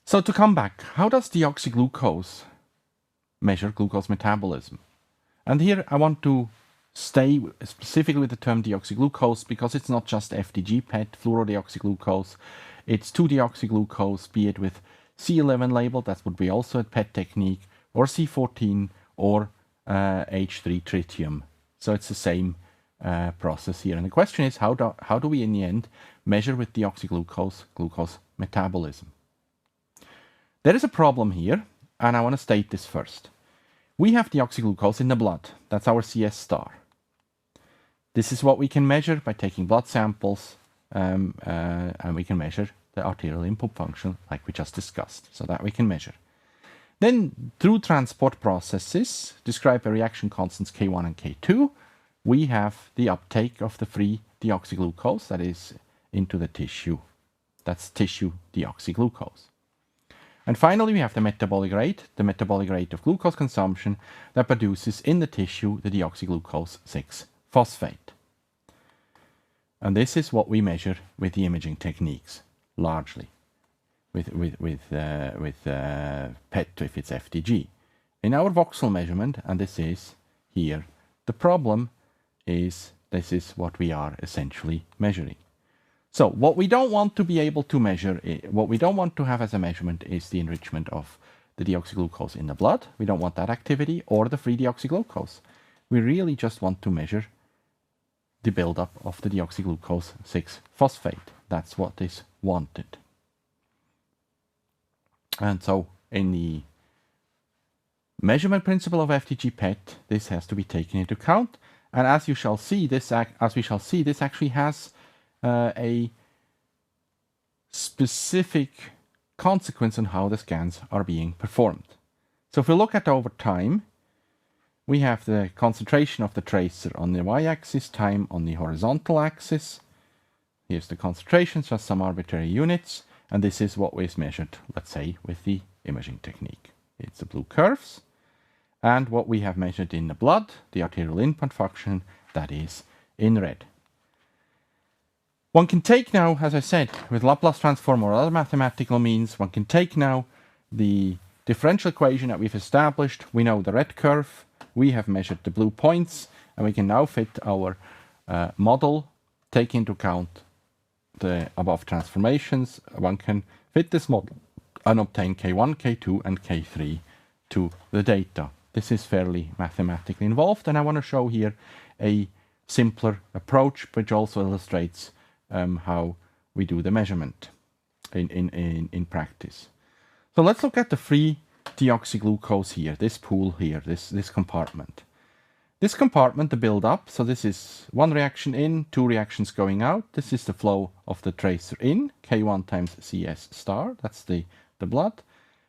So to come back, how does deoxyglucose measure glucose metabolism? And here I want to stay specifically with the term deoxyglucose because it's not just FDG PET, fluorodeoxyglucose, it's 2-deoxyglucose, be it with C11 label, that would be also a PET technique, or C14 or H3 tritium. So it's the same process here. And the question is, how do we in the end measure with deoxyglucose glucose metabolism? There is a problem here, and I want to state this first. We have deoxyglucose in the blood. That's our CS star. This is what we can measure by taking blood samples, and we can measure the arterial input function like we just discussed, so that we can measure. Then, through transport processes, described by reaction constants K1 and K2, we have the uptake of the free deoxyglucose, that is, into the tissue. That's tissue deoxyglucose. And finally, we have the metabolic rate of glucose consumption that produces in the tissue the deoxyglucose 6-phosphate. And this is what we measure with the imaging techniques, largely, with PET if it's FDG. In our voxel measurement, and this is here, the problem is this is what we are essentially measuring. So what we don't want to be able to measure, what we don't want to have as a measurement is the enrichment of the deoxyglucose in the blood. We don't want that activity or the free deoxyglucose. We really just want to measure the buildup of the deoxyglucose 6-phosphate. That's what is wanted. And so in the measurement principle of FDG PET, this has to be taken into account. And as we shall see, this actually has a specific consequence on how the scans are being performed. So if we look at over time, we have the concentration of the tracer on the y-axis, time on the horizontal axis. Here's the concentration, just some arbitrary units, and this is what is measured, let's say, with the imaging technique. It's the blue curves, and what we have measured in the blood, the arterial input function, that is in red. One can take now, as I said, with Laplace transform or other mathematical means, one can take now the differential equation that we've established. We know the red curve, we have measured the blue points, and we can now fit our model, take into account the above transformations. One can fit this model and obtain K1, K2, and K3 to the data. This is fairly mathematically involved, and I want to show here a simpler approach, which also illustrates how we do the measurement in practice. So let's look at the free deoxyglucose here, this pool here, this compartment. This compartment, the build-up, so this is one reaction in, two reactions going out. This is the flow of the tracer in, K1 times CS star, that's the blood,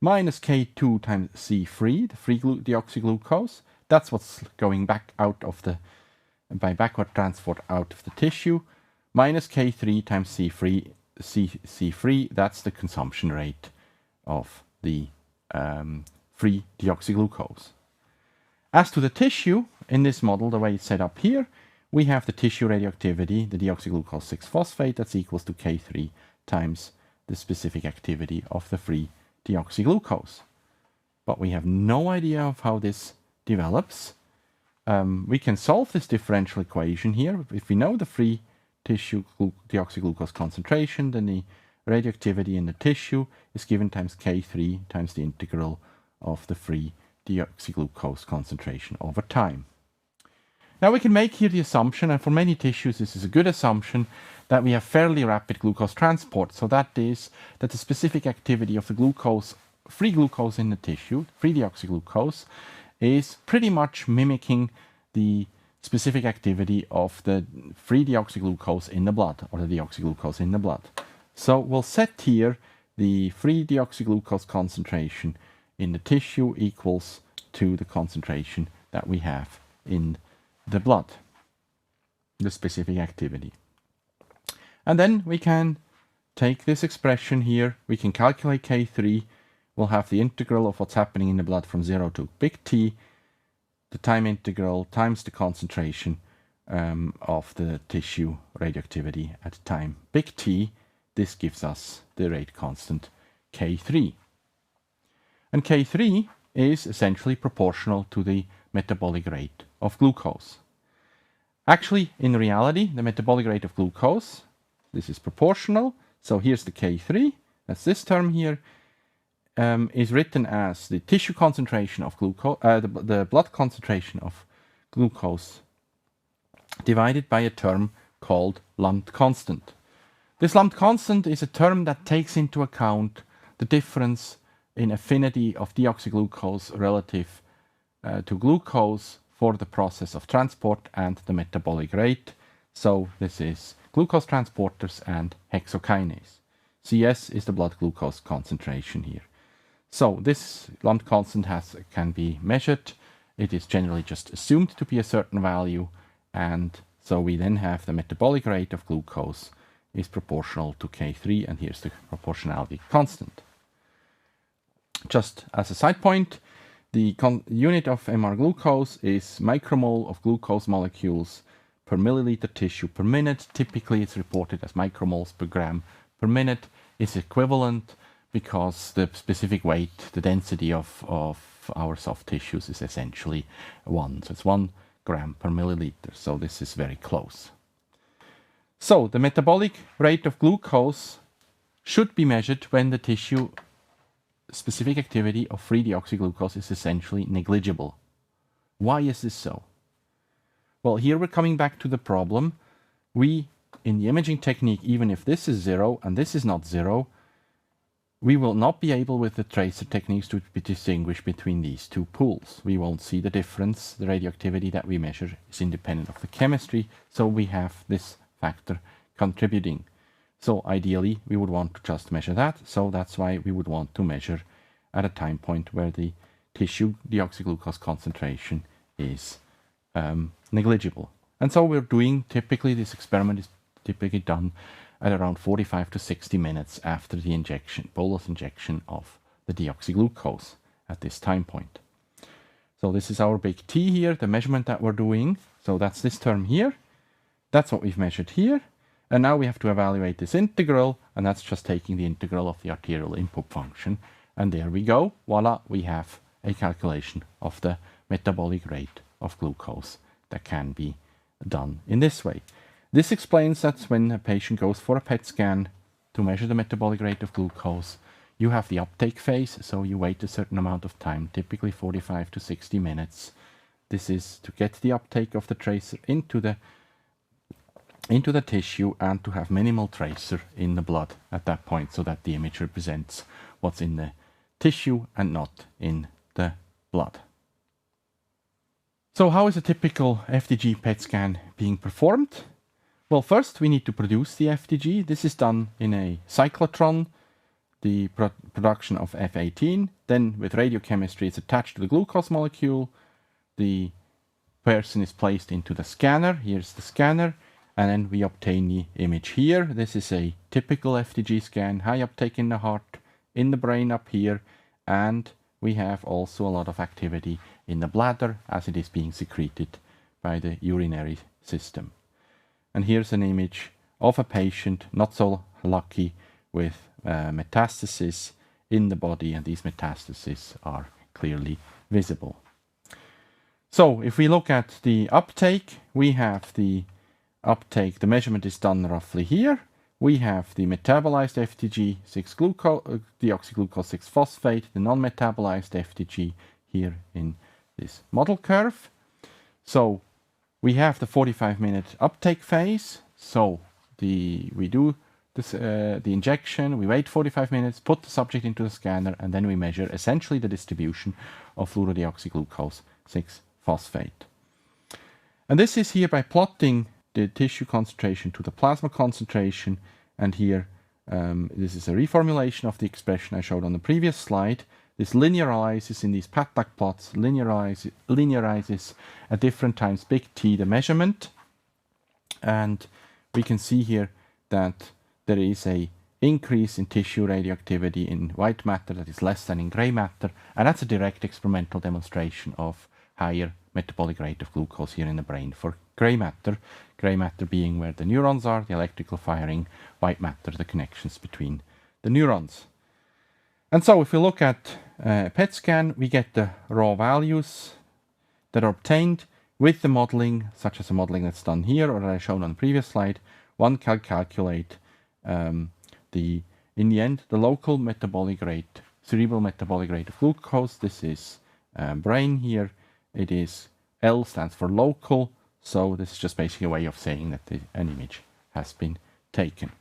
minus K2 times C free, the free deoxyglucose. That's what's going back out of the, by backward transport out of the tissue, minus K3 times C free, that's the consumption rate of the free deoxyglucose. As to the tissue, in this model, the way it's set up here, we have the tissue radioactivity, the deoxyglucose 6-phosphate, that's equals to K3 times the specific activity of the free deoxyglucose. But we have no idea of how this develops. We can solve this differential equation here. If we know the free tissue deoxyglucose concentration, then the radioactivity in the tissue is given times K3 times the integral of the free deoxyglucose concentration over time. Now we can make here the assumption, and for many tissues this is a good assumption, that we have fairly rapid glucose transport. So that is that the specific activity of the glucose, free glucose in the tissue, free deoxyglucose, is pretty much mimicking the specific activity of the free deoxyglucose in the blood, or the deoxyglucose in the blood. So we'll set here the free deoxyglucose concentration in the tissue equals to the concentration that we have in the blood, the specific activity. And then we can take this expression here, we can calculate K3, we'll have the integral of what's happening in the blood from 0 to big T, the time integral times the concentration of the tissue radioactivity at time big T. This gives us the rate constant K3. And K3 is essentially proportional to the metabolic rate of glucose. Actually, in reality, the metabolic rate of glucose, this is proportional. So here's the K3, that's this term here, is written as the tissue concentration of glucose, the blood concentration of glucose divided by a term called lumped constant. This lumped constant is a term that takes into account the difference in affinity of deoxyglucose relative to glucose for the process of transport and the metabolic rate. So this is glucose transporters and hexokinase. CS is the blood glucose concentration here. So this lumped constant can be measured. It is generally just assumed to be a certain value, and so we then have the metabolic rate of glucose is proportional to K3, and here's the proportionality constant. Just as a side point, the unit of MR glucose is micromole of glucose molecules per milliliter tissue per minute. Typically it's reported as micromoles per gram per minute. It's equivalent because the specific weight, the density of our soft tissues is essentially 1. So it's 1 gram per milliliter. So this is very close. So the metabolic rate of glucose should be measured when the tissue specific activity of free deoxyglucose is essentially negligible. Why is this so? Well, here we're coming back to the problem. We, in the imaging technique, even if this is 0 and this is not 0, we will not be able with the tracer techniques to distinguish between these two pools. We won't see the difference. The radioactivity that we measure is independent of the chemistry, so we have this factor contributing. So ideally, we would want to just measure that. So that's why we would want to measure at a time point where the tissue deoxyglucose concentration is negligible. And so we're doing, typically this experiment is typically done at around 45 to 60 minutes after the injection, bolus injection of the deoxyglucose at this time point. So this is our big T here, the measurement that we're doing. So that's this term here. That's what we've measured here. And now we have to evaluate this integral, and that's just taking the integral of the arterial input function. And there we go. Voila, we have a calculation of the metabolic rate of glucose that can be done in this way. This explains that when a patient goes for a PET scan to measure the metabolic rate of glucose, you have the uptake phase, so you wait a certain amount of time, typically 45 to 60 minutes. This is to get the uptake of the tracer into the tissue and to have minimal tracer in the blood at that point, so that the image represents what's in the tissue and not in the blood. So how is a typical FDG PET scan being performed? Well, first we need to produce the FDG. This is done in a cyclotron, the production of F18. Then with radiochemistry it's attached to the glucose molecule. The person is placed into the scanner. Here's the scanner. And then we obtain the image here. This is a typical FDG scan, high uptake in the heart, in the brain up here, and we have also a lot of activity in the bladder as it is being secreted by the urinary system. And here's an image of a patient, not so lucky, with metastasis in the body, and these metastases are clearly visible. So if we look at the uptake, we have the uptake, the measurement is done roughly here. We have the metabolized FDG 6 deoxyglucose 6 phosphate, the non-metabolized FDG here in this model curve. So we have the 45-minute uptake phase. So we do this, the injection, we wait 45 minutes, put the subject into the scanner, and then we measure essentially the distribution of fluorodeoxyglucose 6 phosphate. And this is here by plotting the tissue concentration to the plasma concentration, and here this is a reformulation of the expression I showed on the previous slide. This linearizes in these Patak plots, linearizes at different times big T the measurement, and we can see here that there is a increase in tissue radioactivity in white matter that is less than in gray matter, and that's a direct experimental demonstration of higher metabolic rate of glucose here in the brain for gray matter being where the neurons are, the electrical firing, white matter, the connections between the neurons. And so if we look at PET scan, we get the raw values that are obtained with the modeling, such as the modeling that's done here or that I showed on the previous slide. One can calculate in the end, the local metabolic rate, cerebral metabolic rate of glucose. This is brain here. It is L stands for local. So this is just basically a way of saying that an image has been taken.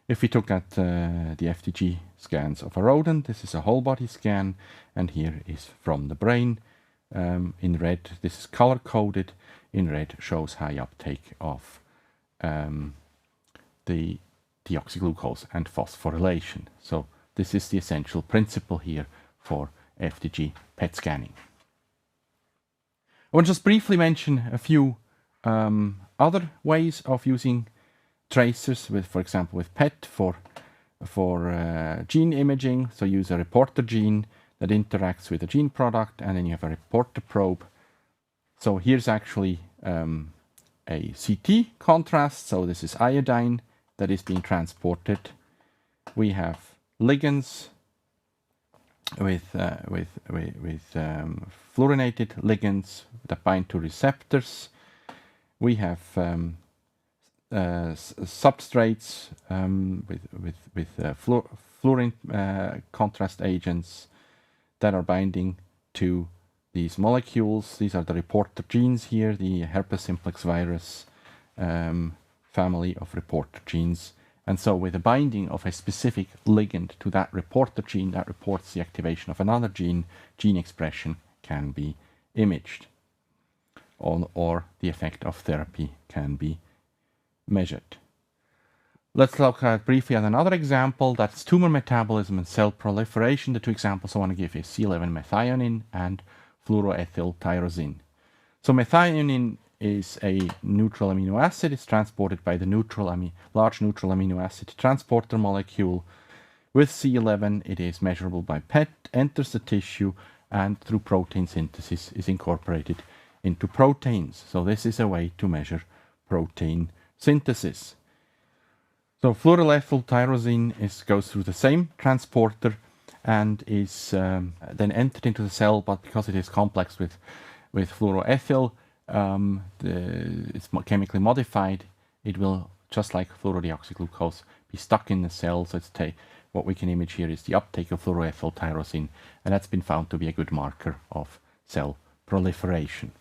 If we look at the FDG scans of a rodent, this is a whole body scan, and here is from the brain. In red, this is color coded. In red shows high uptake of the deoxyglucose and phosphorylation. So this is the essential principle here for FDG PET scanning. I want to just briefly mention a few other ways of using tracers, with, for example, with PET for gene imaging. So use a reporter gene that interacts with a gene product, and then you have a reporter probe. So here's actually a CT contrast. So this is iodine that is being transported. We have ligands with fluorinated ligands that bind to receptors. We have substrates with fluorine contrast agents that are binding to these molecules. These are the reporter genes here, the herpes simplex virus family of reporter genes. And so with the binding of a specific ligand to that reporter gene that reports the activation of another gene, gene expression can be imaged, or the effect of therapy can be measured. Let's look briefly at another example. That's tumor metabolism and cell proliferation. The two examples I want to give is C11-methionine and fluoroethyltyrosine. So methionine is a neutral amino acid. It's transported by the large neutral amino acid transporter molecule. With C11, it is measurable by PET, enters the tissue, and through protein synthesis is incorporated into proteins. So this is a way to measure protein synthesis. So fluoroethyltyrosine goes through the same transporter and is then entered into the cell, but because it is complex with fluoroethyl, it's chemically modified. It will, just like fluorodeoxyglucose, be stuck in the cell. So what we can image here is the uptake of fluoroethyltyrosine, and that's been found to be a good marker of cell proliferation.